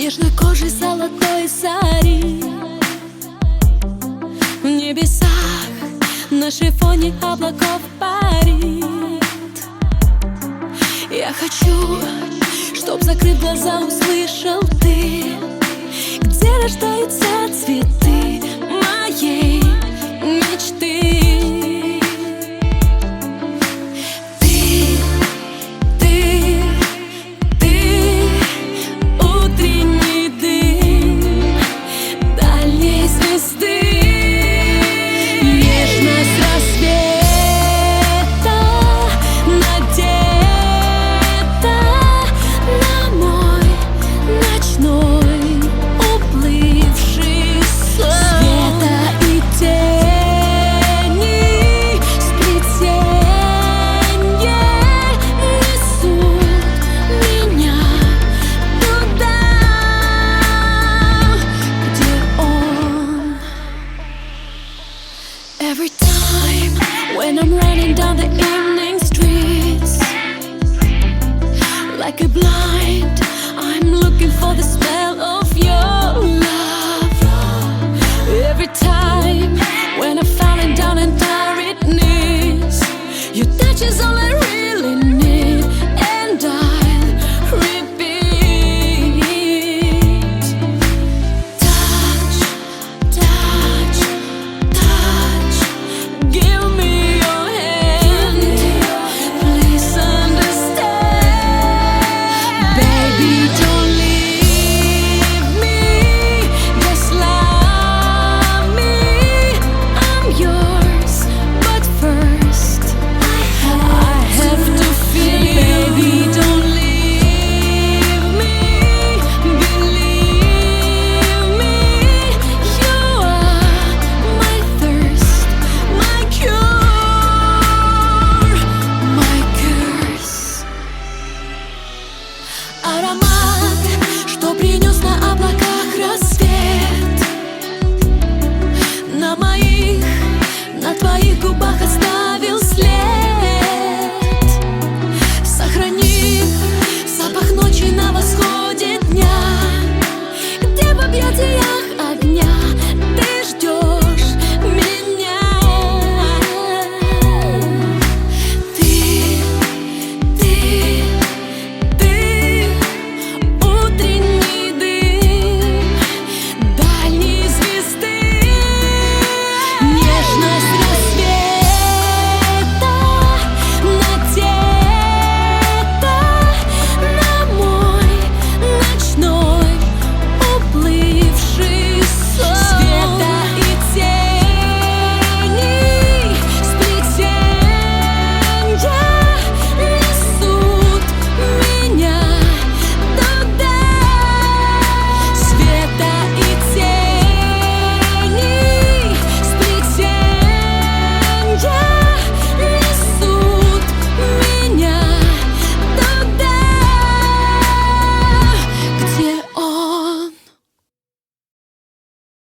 нежной кожей золотой зари. В небесах на шифоне облаков парит. Я хочу, чтоб, закрыв глаза, услышал ты, где рождаются цветы моей мечты. Every time when I'm running down the evening streets, like a blind, I'm looking for the smell of your love. Every time when I'm falling down on tired knees, your touch is all I really need, and I'll repeat. Touch, touch, touch. Give me your hand, please understand. Baby, don't leave me, just love me. I'm yours, but first I have to feel. Baby, don't leave me, believe me. You are my thirst, my cure, my curse. Аромат, что принес на облаках рассвет, на твоих губах остался